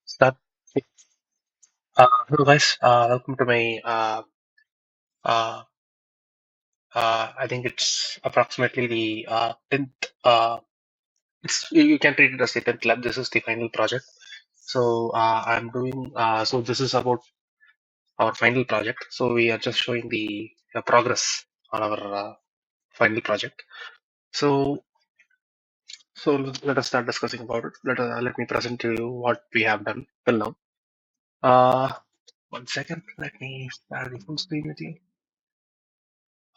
Start. Hello guys, welcome to my uh, I think it's approximately the 10th. You can treat it as the 10th lab. This is the final project. So I'm doing. So this is about our final project. So we are just showing the progress on our final project. So let us start discussing about it. Let me present to you what we have done till now. Uh, 1 second. Let me share the full screen with you.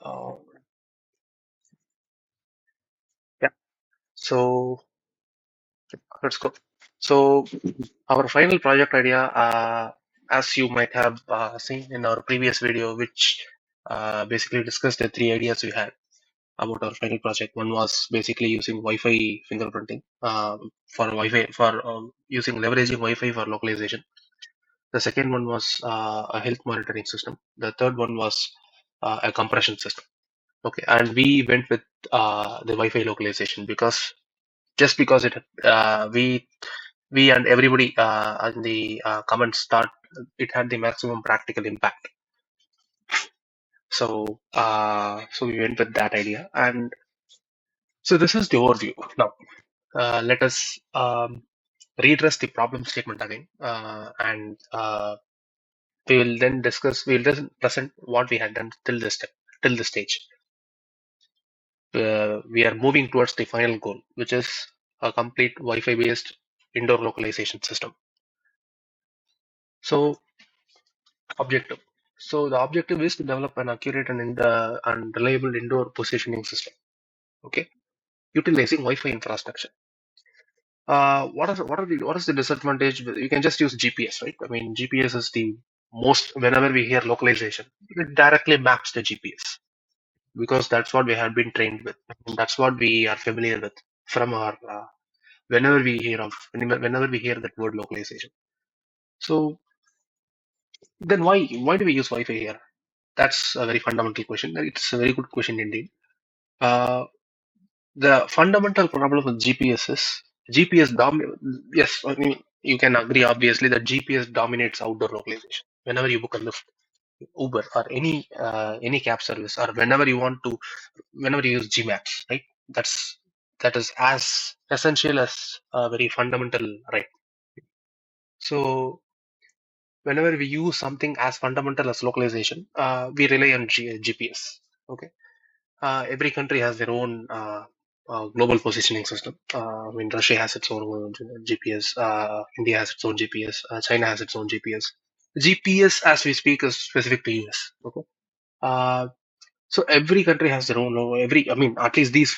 Uh, yeah. So let's go. So our final project idea, as you might have seen in our previous video, which basically discussed the three ideas we had about our final project. One was basically using Wi-Fi fingerprinting for Wi-Fi for using leveraging Wi-Fi for localization. The second one was a health monitoring system. The third one was a compression system. Okay, and we went with the Wi-Fi localization because we and everybody in the comments thought it had the maximum practical impact. So we went with that idea, and so this is the overview. Now, let us redress the problem statement again, and we will then discuss. We will then present what we had done till this step, till this stage. We are moving towards the final goal, which is a complete Wi-Fi based indoor localization system. So objective. So the objective is to develop an accurate and reliable indoor positioning system. Okay, utilizing Wi-Fi infrastructure. What is the disadvantage? You can just use GPS, right? I mean, GPS is the most. Whenever we hear localization, it directly maps the GPS because that's what we have been trained with. That's what we are familiar with from our whenever we hear that word localization. So then why do we use Wi-Fi here? That's a very fundamental question. It's a very good question indeed. Uh, the fundamental problem with GPS is GPS yes, I mean you can agree obviously that GPS dominates outdoor localization. Whenever you book a lift, Uber or any cab service, or whenever you use Gmaps, right? That is as essential as a very fundamental right. So whenever we use something as fundamental as localization, we rely on GPS. Okay. Every country has their own global positioning system. I mean, Russia has its own GPS. India has its own GPS. China has its own GPS. GPS, as we speak, is specific to US. Okay. Uh, so every country has their own. I mean, at least these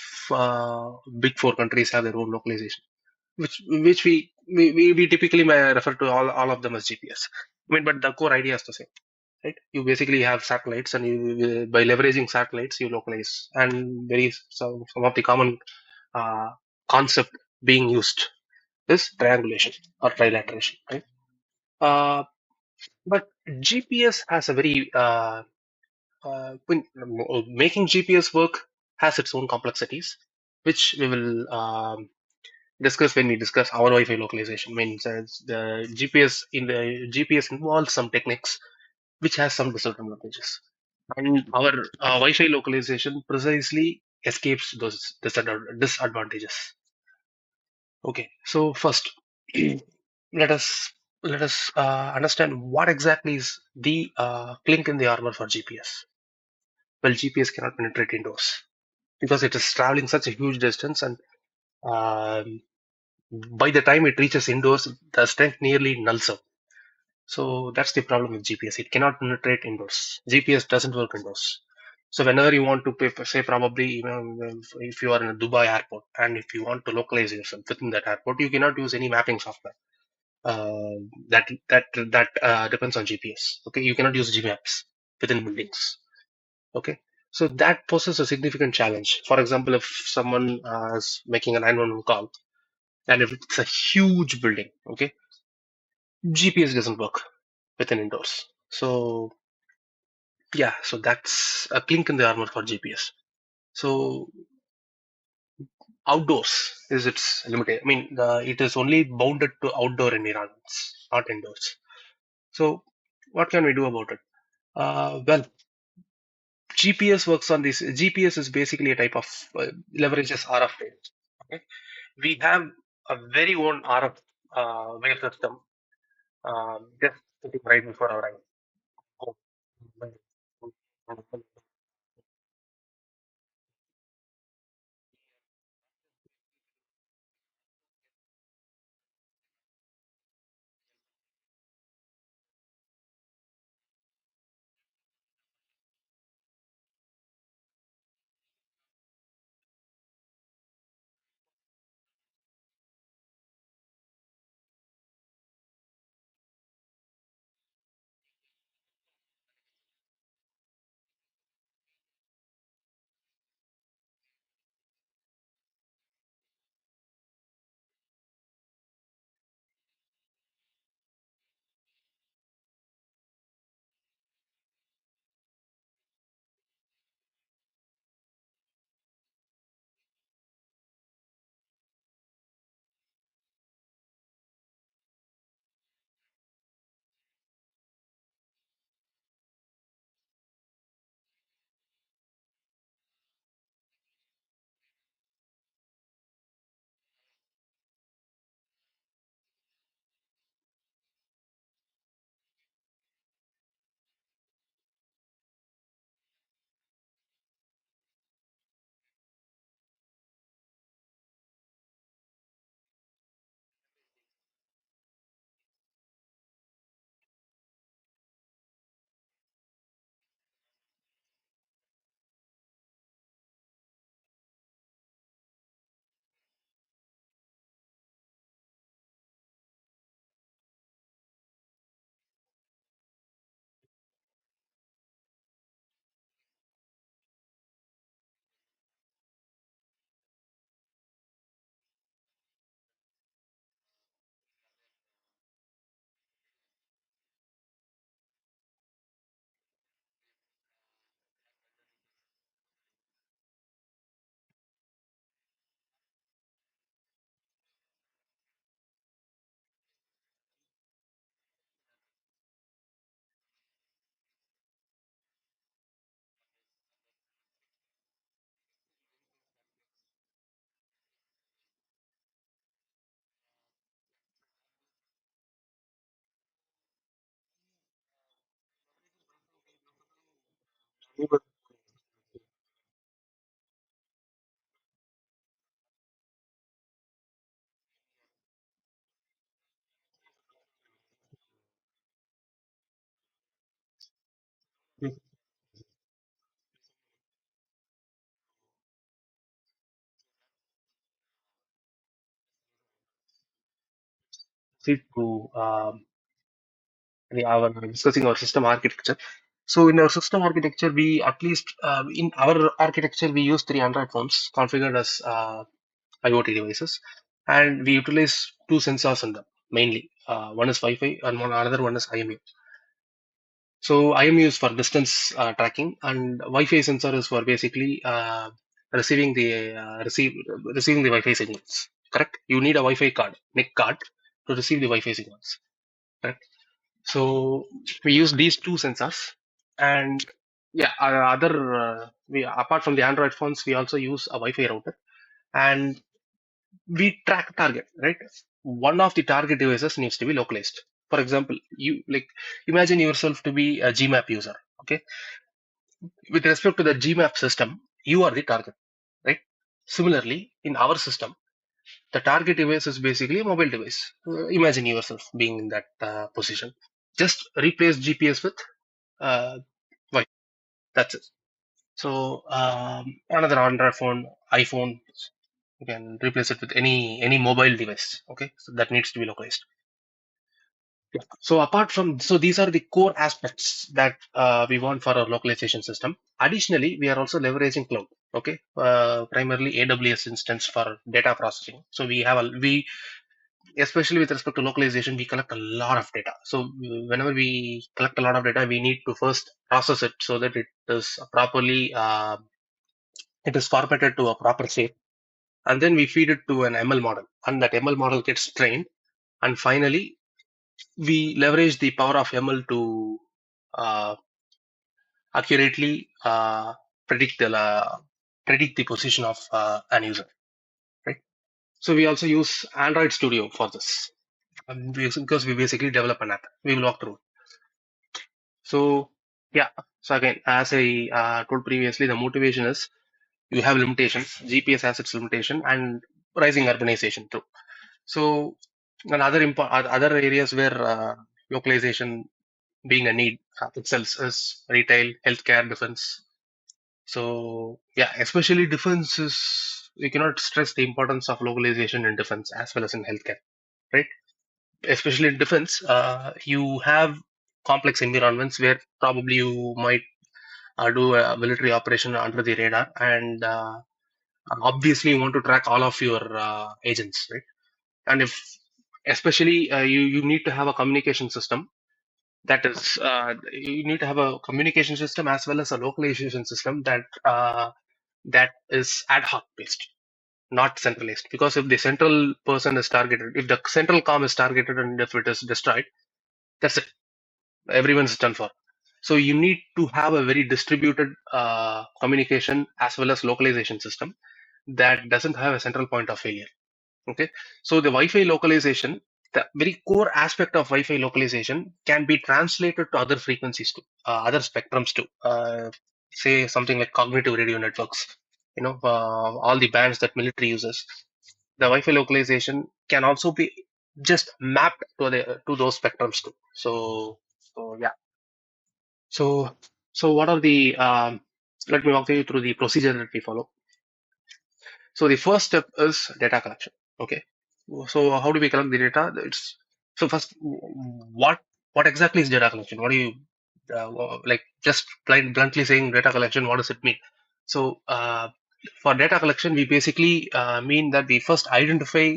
big four countries have their own localization, which we typically may refer to all of them as GPS. I mean, but the core idea is the same, right? You basically have satellites, and by leveraging satellites, you localize. And some of the common uh, concept being used is triangulation or trilateration, right? Uh, but GPS has a very making GPS work has its own complexities, which we will discuss when we discuss our Wi-Fi localization. Means the GPS involves some techniques which has some disadvantages. And our Wi-Fi localization precisely escapes those disadvantages. Okay, so first, let us understand what exactly is the clink in the armor for GPS. Well, GPS cannot penetrate indoors because it is traveling such a huge distance, and um, by the time it reaches indoors, the strength nearly nulls out. So that's the problem with GPS. It cannot penetrate indoors. GPS doesn't work indoors. So whenever you want to pay, say probably if you are in a Dubai airport and if you want to localize yourself within that airport, you cannot use any mapping software. That depends on GPS. Okay, you cannot use Gmaps within buildings. Okay, so that poses a significant challenge. For example, if someone is making a 911 call and if it's a huge building, okay, GPS doesn't work within indoors. So yeah, so that's a clink in the armor for GPS. So outdoors is its limited. I mean, it is only bounded to outdoor environments, not indoors. So, what can we do about it? Well, GPS works on this. GPS is basically a type of leverages RF data. Okay, we have a very own RF wave system just sitting right before our eyes. See, to our discussing our system architecture. So in our system architecture, we at least in our architecture we use three Android phones configured as IoT devices, and we utilize two sensors in them mainly. One is Wi-Fi, and another one is IMU. So IMU is for distance tracking, and Wi-Fi sensor is for basically receiving the receiving the Wi-Fi signals. Correct? You need a Wi-Fi card, NIC card, to receive the Wi-Fi signals. Correct? So we use these two sensors, and yeah, other we apart from the Android phones, we also use a Wi-Fi router, and we track target. Right, one of the target devices needs to be localized. For example, you like imagine yourself to be a Gmap user. Okay, with respect to the Gmap system, you are the target. Right. Similarly, in our system, the target device is basically a mobile device. Imagine yourself being in that position. Just replace GPS with Wi. That's it. So another Android phone, iPhone, you can replace it with any mobile device. Okay, so that needs to be localized. Yeah. So apart from so these are the core aspects that we want for our localization system. Additionally, we are also leveraging cloud. Okay, primarily AWS instance for data processing. So we have a we especially with respect to localization, we collect a lot of data. So whenever we collect a lot of data, we need to first process it so that it is properly it is formatted to a proper shape. and then we feed it to an ML model, and that ML model gets trained, and finally we leverage the power of ML to uh, accurately predict the position of an user, right? So we also use Android Studio for this, because we basically develop an app. We will walk through. So yeah, so again, as I told previously, the motivation is you have limitations. GPS has its limitation, and rising urbanization too. So another other areas where localization being a need itself is retail, healthcare, defense. So yeah, especially defense is, you cannot stress the importance of localization in defense as well as in healthcare, right? Especially in defense, you have complex environments where probably you might do a military operation under the radar, and obviously you want to track all of your agents, right? And if especially you need to have a communication system, that is you need to have a communication system as well as a localization system that is ad hoc based, not centralized. Because if the central person is targeted, if the central com is targeted and if it is destroyed, that's it. Everyone's done for. So you need to have a very distributed communication as well as localization system that doesn't have a central point of failure. Okay, so the Wi-Fi localization, the very core aspect of Wi-Fi localization, can be translated to other frequencies too, other spectrums too. Say something like cognitive radio networks. All the bands that military uses. The Wi-Fi localization can also be just mapped to those spectrums too. So yeah. So what are the let me walk you through the procedure that we follow. So the first step is data collection. Okay. So how do we collect the data? It's so first, what exactly is data collection? What do you like? Just bluntly saying data collection. What does it mean? So for data collection, we basically mean that we first identify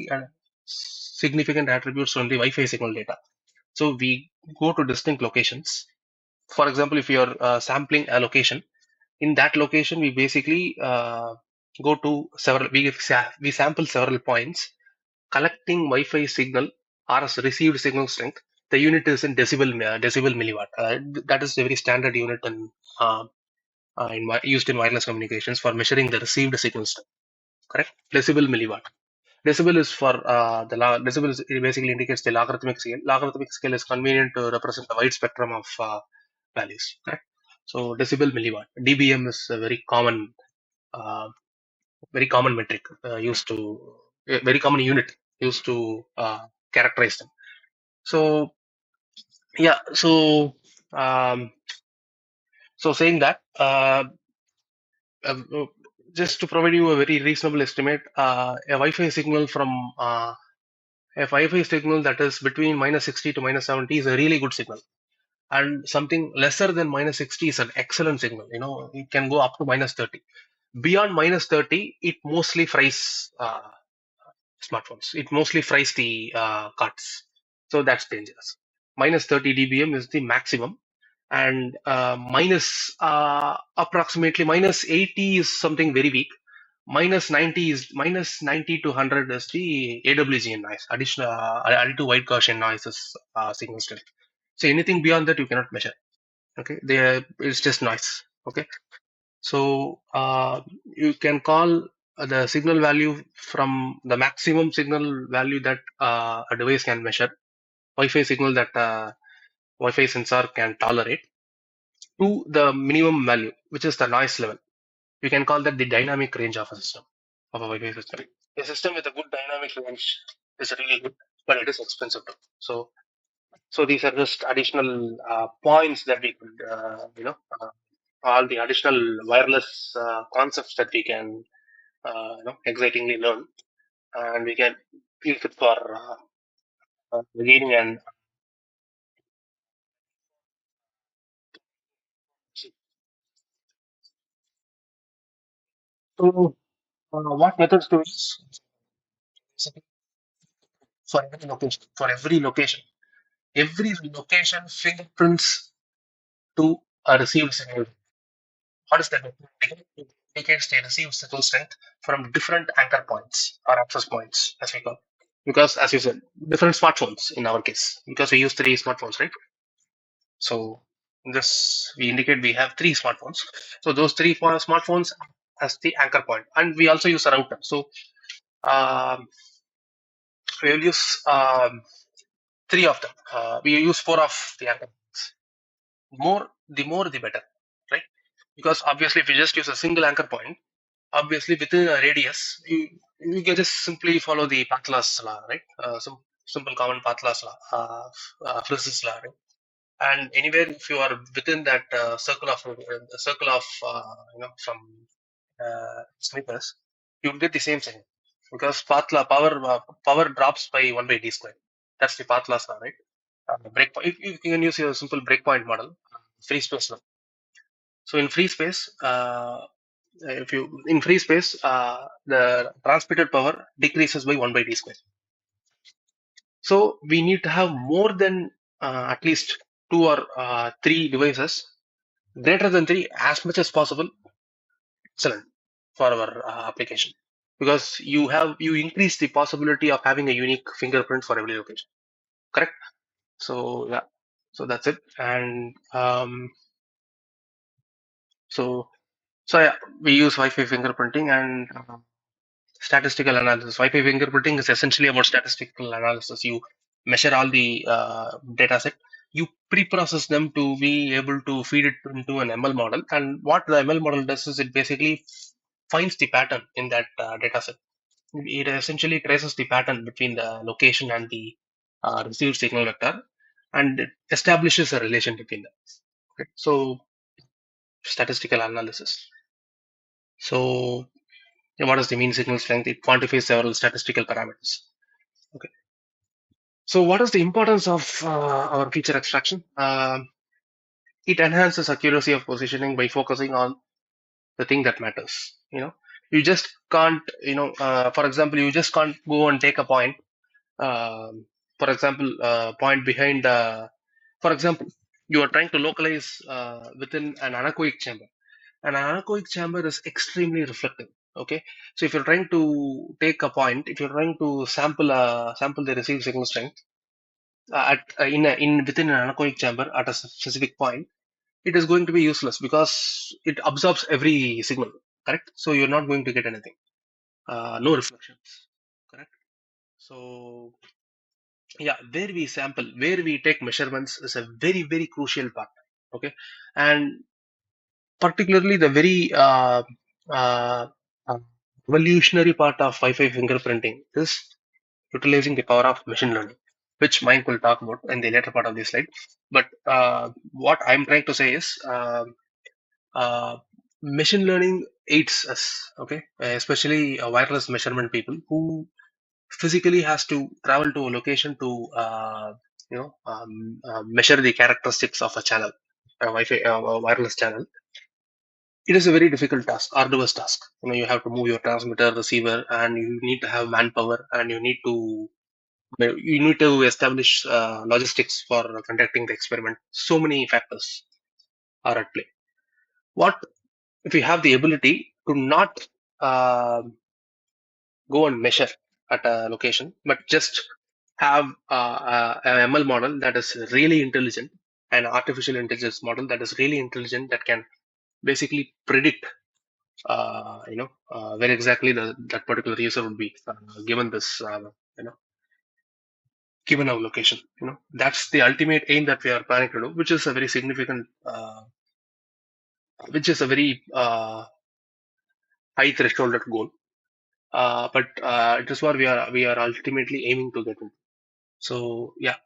significant attributes from the Wi-Fi signal data. So we go to distinct locations. For example, if you're sampling a location, in that location we basically go to several we sample several points, collecting Wi-Fi signal or as received signal strength. The unit is in decibel milliwatt. That is a very standard unit uh, used in wireless communications for measuring the received signal strength. Correct? Decibel milliwatt. Decibel is for decibel it basically indicates the logarithmic scale. Logarithmic scale is convenient to represent a wide spectrum of values. Correct? So decibel milliwatt. dBm is a uh, very common metric used to very common unit used to characterize them. So yeah, um, so saying that, uh, just to provide you a very reasonable estimate, a Wi-Fi signal that is between -60 to -70 is a really good signal, and something lesser than -60 is an excellent signal. It can go up to -30. Beyond -30, it mostly fries smartphones. It mostly fries the cards. So that's dangerous. -30 dBm is the maximum, and approximately -80 is something very weak. -90 to 100 is the AWGN noise, additional additive white Gaussian noises signal strength. So anything beyond that you cannot measure. Okay, it's just noise. Okay, so you can call the signal value from the maximum signal value that a device can measure, Wi-Fi signal that Wi-Fi sensor can tolerate, to the minimum value, which is the noise level. You can call that the dynamic range of a system, of a Wi-Fi system. A system with a good dynamic range is really good, but it is expensive too. So these are just additional points that we could, all the additional wireless concepts that we can, excitingly learn, and we can use it for gaining and so what methods to use for every location fingerprints to a received signal. What is that? indicates the received signal strength from different anchor points or access points, as we call. Because, as you said, different smartphones in our case, because we use three smartphones, right? So this we indicate we have three smartphones. So those three smartphones as the anchor point, and we also use a router. So um, we will use three of them. We use four of the anchor points. More, the better, right? Because obviously, if you just use a single anchor point, obviously within a radius, you can just simply follow the path loss law, right? Some simple common path loss law, Fritz's law, right? And anywhere if you are within that circle of from snippers, you will get the same thing because path law power drops by 1 by d square. That's the path loss law, right? Breakpoint. If you can use your simple breakpoint model, free space law. So in free space, if you in free space, the transmitted power decreases by 1 by d square. So we need to have more than at least two or three devices greater than three as much as possible. Excellent for our application because you increase the possibility of having a unique fingerprint for every location. Correct. So yeah. So that's it. And so so yeah, we use Wi-Fi fingerprinting and statistical analysis. Wi-Fi fingerprinting is essentially about statistical analysis. You measure all the data set, you pre-process them to be able to feed it into an ML model. And what the ML model does is it basically finds the pattern in that data set. It essentially traces the pattern between the location and the received signal vector, and it establishes a relation between them. Okay. So statistical analysis. So yeah, what is the mean signal strength? It quantifies several statistical parameters. Okay. So what is the importance of our feature extraction? It enhances accuracy of positioning by focusing on the thing that matters. You just can't, for example, you just can't go and take a point. For example, point behind the, for example, you are trying to localize within an anechoic chamber. An anechoic chamber is extremely reflective. Okay, so if you're trying to take a point, if you're trying to sample the received signal strength at in within an anechoic chamber at a specific point, it is going to be useless because it absorbs every signal. Correct. So you're not going to get anything. No reflections. Correct. So yeah, where we sample, where we take measurements is a very crucial part. Okay, and particularly the very uh, uh, revolutionary part of Wi-Fi fingerprinting is utilizing the power of machine learning, which Mike will talk about in the later part of this slide. But what I'm trying to say is uh, machine learning aids us, okay, especially wireless measurement people who physically has to travel to a location to measure the characteristics of a channel, a Wi-Fi a wireless channel. It is a very difficult task, arduous task. You have to move your transmitter, receiver, and you need to have manpower, and you need to establish logistics for conducting the experiment. So many factors are at play. What if you have the ability to not go and measure at a location, but just have an ML model that is really intelligent, an artificial intelligence model that is really intelligent that can basically predict, where exactly that particular user would be given this, given our location. That's the ultimate aim that we are planning to do, which is a very significant, which is a very high threshold goal. But it is what we are ultimately aiming to get into. So yeah,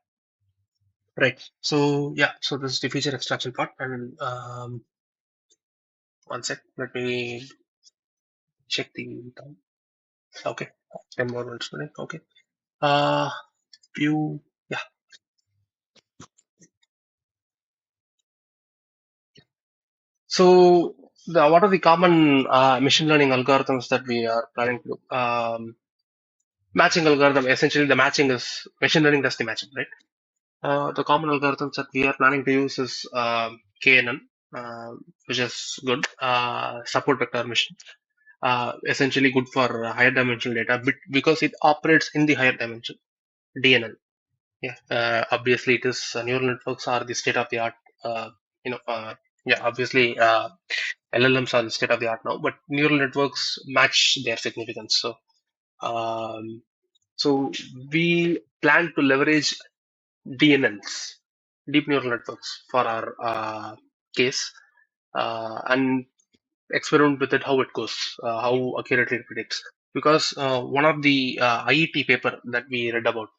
right. So yeah, so this is the feature extraction part, and one sec. Let me check the time. Okay, 10 more minutes. Okay. Uh, view. Yeah. So what are the common machine learning algorithms that we are planning to do? Matching algorithm. Essentially, the matching is machine learning does the matching, right? The common algorithms that we are planning to use is KNN. uh, which is good. Support vector mission, essentially good for higher dimensional data, because it operates in the higher dimension DNN. Yeah, obviously it is neural networks are the state of the art. Uh, you know, yeah, obviously LLMs are the state of the art now, but neural networks match their significance. Um, so we plan to leverage DNNs, deep neural networks, for our case, and experiment with it how it goes, how accurately it predicts. Because one of the IET paper that we read about,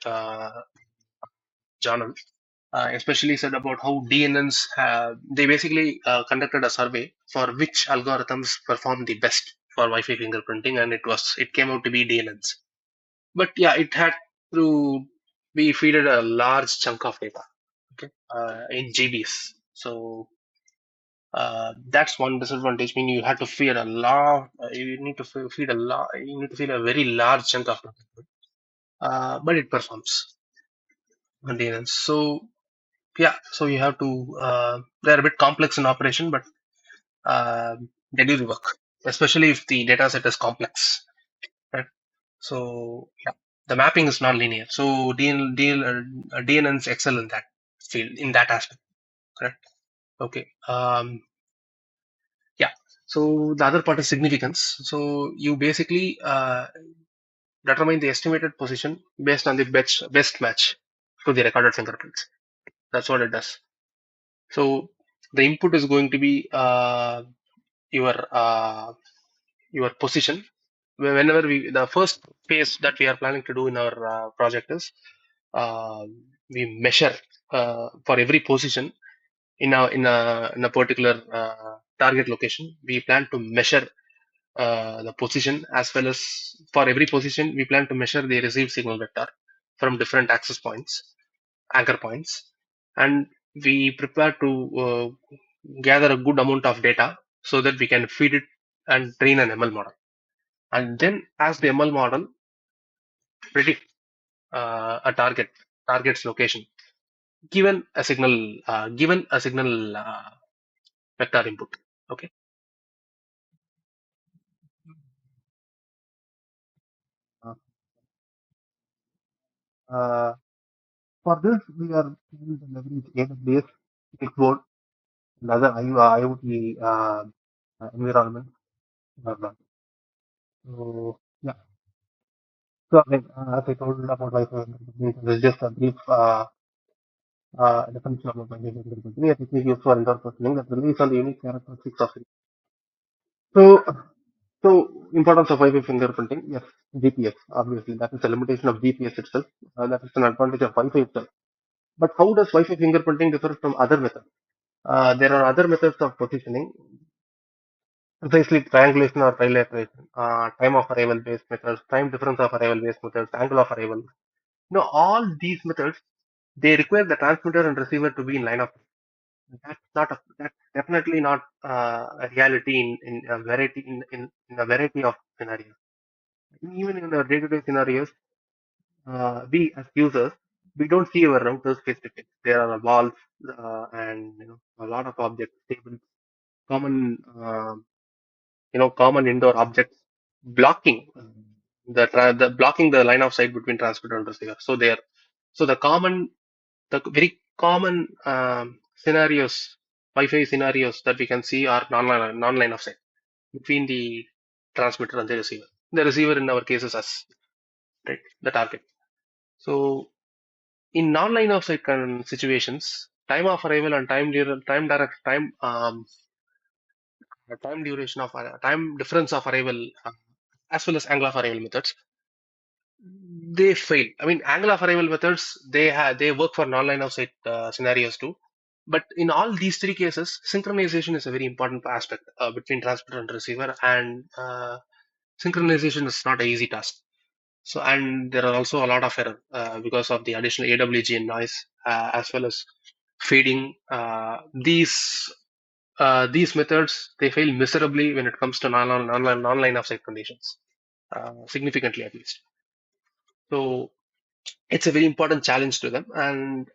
journal, especially said about how DNNs have, they basically conducted a survey for which algorithms perform the best for Wi-Fi fingerprinting, and it came out to be DNNs. But yeah, it had to be feeded a large chunk of data, okay, in GBs. So that's one disadvantage. Meaning you have to feed a lot. You need to feed a lot. You need to feed a very large chunk of data, but it performs maintenance. So yeah, so you have to. They're a bit complex in operation, but uh, they do the work, especially if the data set is complex. Right? So yeah, the mapping is non-linear. So DNNs excel in that field, in that aspect. Correct. Okay. Yeah. So the other part is significance. So you basically determine the estimated position based on the best match to the recorded fingerprints. That's what it does. So the input is going to be your your position. Whenever the first phase that we are planning to do in our project is uh, we measure for every position in a particular target location. We plan to measure the position, as well as for every position we plan to measure the received signal vector from different access points, anchor points, and we prepare to gather a good amount of data so that we can feed it and train an ML model. And then, as the ML model predict a target's location, given a signal vector input. Okay. Uh, uh, for this, we are planning to leverage AWS Clickboard and other IoT environment. So yeah. So again, as I told about Wi-Fi, this is just a brief definition about Wi-Fi fingerprinting. A technique used for indoor processing that relies on the unique characteristics of it. So, so importance of Wi-Fi fingerprinting. Yes, GPS. Obviously, that is a limitation of GPS itself. That is an advantage of Wi-Fi itself. But how does Wi-Fi fingerprinting differ from other methods? There are other methods of positioning, precisely triangulation or trilateration, time of arrival based methods, time difference of arrival based methods, angle of arrival. All these methods, they require the transmitter and receiver to be in line of. That's definitely not a reality in a variety of scenarios. Even in our day-to-day scenarios, we as users, we don't see our routers face to face. There are walls and a lot of objects, tables, common common indoor objects blocking the blocking the line of sight between transmitter and receiver. So the very common scenarios, Wi-Fi scenarios that we can see are non-line of sight between the transmitter and the receiver. The receiver in our case is us, right? The target. So in non-line of sight situations, time of arrival and time direct time duration of time difference of arrival, as well as angle of arrival methods, they fail. I mean, angle of arrival methods, they work for non-line of sight scenarios too. But in all these three cases, synchronization is a very important aspect between transmitter and receiver, and synchronization is not an easy task. So, and there are also a lot of error because of the additional AWG and noise, as well as fading. These methods, they fail miserably when it comes to non-line of sight conditions, significantly at least. So it's a very important challenge to them. And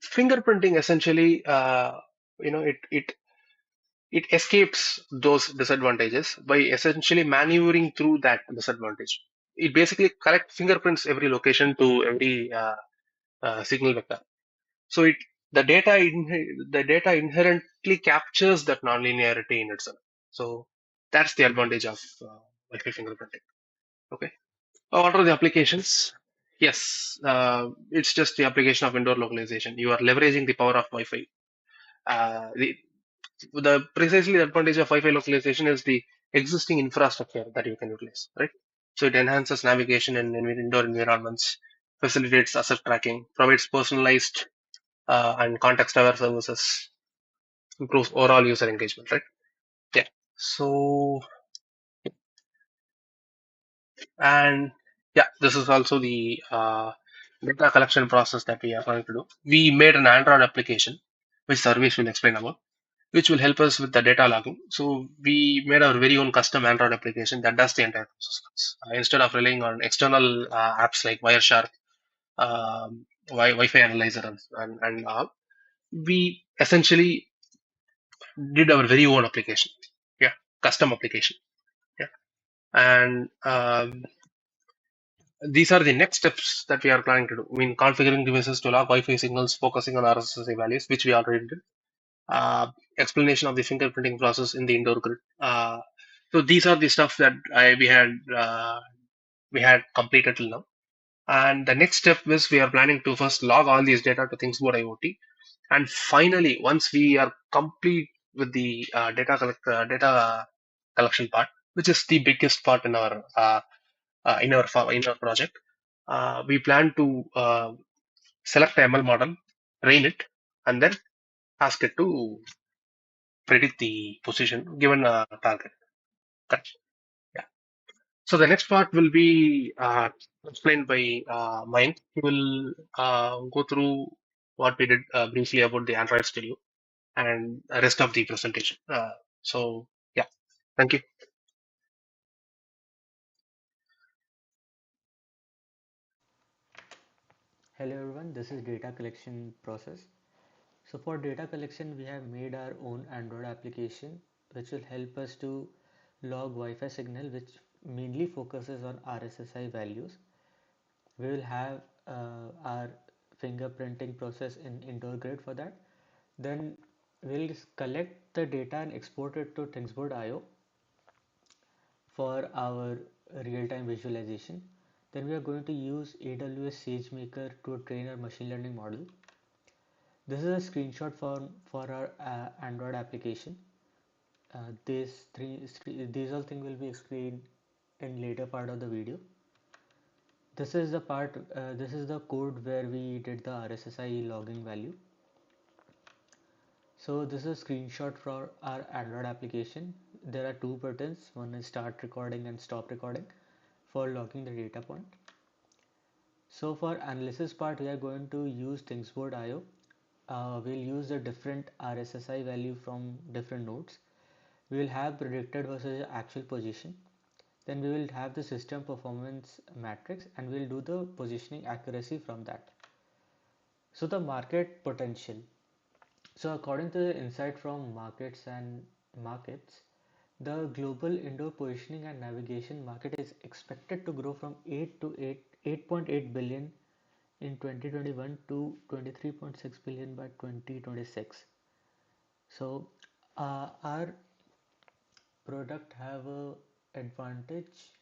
fingerprinting essentially, you know, it it escapes those disadvantages by essentially maneuvering through that disadvantage. It basically collects fingerprints every location to every signal vector. So the data inherently captures that nonlinearity in itself. So that's the advantage of Wi-Fi fingerprinting. Okay. What are the applications? Yes, it's just the application of indoor localization. You are leveraging the power of Wi-Fi. The precisely the advantage of Wi-Fi localization is the existing infrastructure that you can utilize, right? So it enhances navigation in indoor environments, facilitates asset tracking, provides personalized and context-aware services, improves overall user engagement, right? Yeah. So and yeah, this is also the data collection process that we are going to do. We made an Android application, which Service will explain about, which will help us with the data logging. So we made our very own custom Android application that does the entire process. Instead of relying on external apps like Wireshark, Wi-Fi analyzer, and all, we essentially did our very own application. Yeah, custom application. Yeah, and these are the next steps that we are planning to do. I mean, configuring devices to log Wi-Fi signals, focusing on RSSI values, which we already did. Explanation of the fingerprinting process in the indoor grid. So these are the stuff that we had completed till now. And the next step is we are planning to first log all these data to ThingsBoard IoT, and finally, once we are complete with the data collection part, which is the biggest part in our project, we plan to select the ML model, train it, and then ask it to predict the position given a target. Correct. Yeah. So the next part will be explained by Mike. He will go through what we did briefly about the Android Studio and the rest of the presentation. So yeah, thank you. Hello everyone, this is data collection process. So for data collection, we have made our own Android application which will help us to log Wi-Fi signal, which mainly focuses on RSSI values. We will have our fingerprinting process in indoor grid for that. Then we'll collect the data and export it to ThingsBoard IO for our real-time visualization. Then we are going to use AWS SageMaker to train our machine learning model. This is a screenshot for our Android application. These all things will be explained in later part of the video. This is the part. This is the code where we did the RSSI logging value. So this is a screenshot for our Android application. There are two buttons. One is start recording and stop recording for logging the data point. So for analysis part, we are going to use ThingsBoard IO. We'll use the different RSSI value from different nodes. We will have predicted versus actual position. Then we will have the system performance matrix and we'll do the positioning accuracy from that. So the market potential. So according to the insight from markets, the global indoor positioning and navigation market is expected to grow from 8.8 billion in 2021 to 23.6 billion by 2026. So our product have a advantage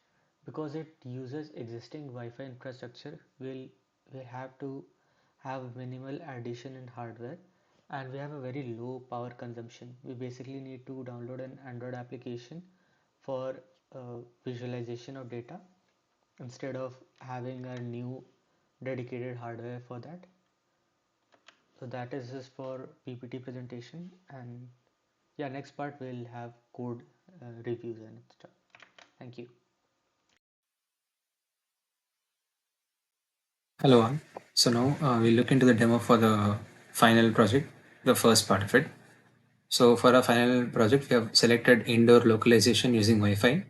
because it uses existing Wi-Fi infrastructure. We have to have minimal addition in hardware, and we have a very low power consumption. We basically need to download an Android application for visualization of data instead of having a new dedicated hardware for that. So that is just for PPT presentation, and yeah, next part we'll have code reviews and stuff. Thank you. Hello all. So now we'll look into the demo for the final project, the first part of it. So for our final project, we have selected indoor localization using Wi-Fi.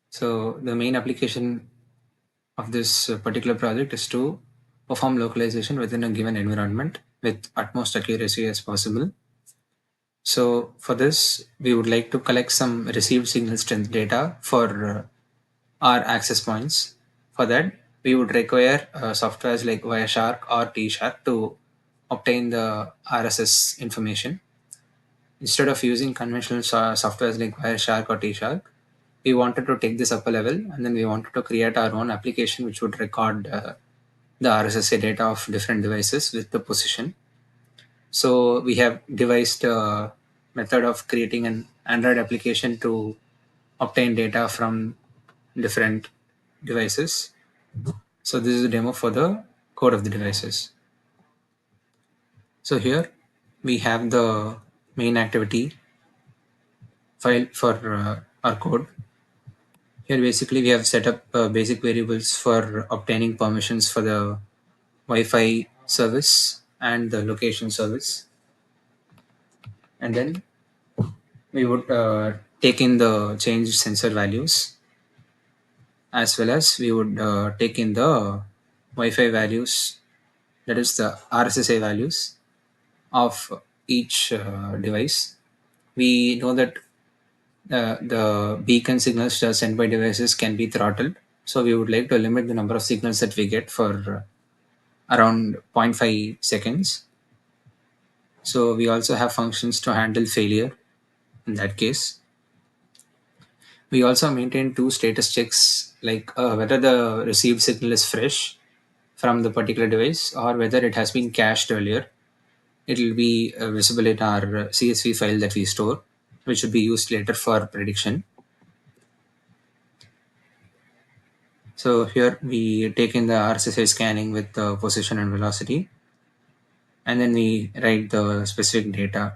So the main application of this particular project is to perform localization within a given environment with utmost accuracy as possible. So for this, we would like to collect some received signal strength data for our access points. For that, we would require softwares like Wireshark or T-Shark to obtain the RSS information. Instead of using conventional softwares like Wireshark or T-Shark, we wanted to take this up a level, and then we wanted to create our own application which would record the RSS data of different devices with the position. So we have devised a method of creating an Android application to obtain data from different devices. So this is a demo for the code of the devices. So here we have the main activity file for our code. Here basically we have set up basic variables for obtaining permissions for the Wi-Fi service and the location service. And then we would take in the change sensor values, as well as we would take in the Wi-Fi values, that is the RSSI values of each device. We know that the beacon signals that are sent by devices can be throttled. So we would like to limit the number of signals that we get for around zero point 0.5 seconds. So we also have functions to handle failure in that case. We also maintain two status checks, like whether the received signal is fresh from the particular device or whether it has been cached earlier. It will be visible in our CSV file that we store, which should be used later for prediction. So here we take in the RSSI scanning with the position and velocity, and then we write the specific data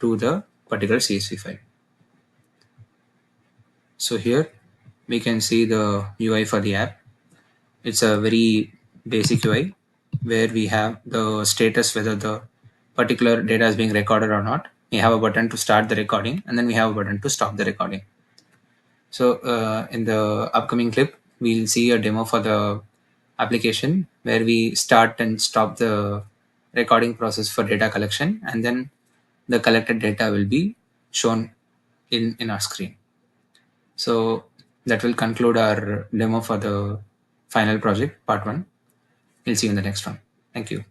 to the particular CSV file. So here we can see the UI for the app. It's a very basic UI where we have the status whether the particular data is being recorded or not. We have a button to start the recording, and then we have a button to stop the recording. So in the upcoming clip, we'll see a demo for the application where we start and stop the recording process for data collection, and then the collected data will be shown in our screen. So that will conclude our demo for the final project part one. We'll see you in the next one. Thank you.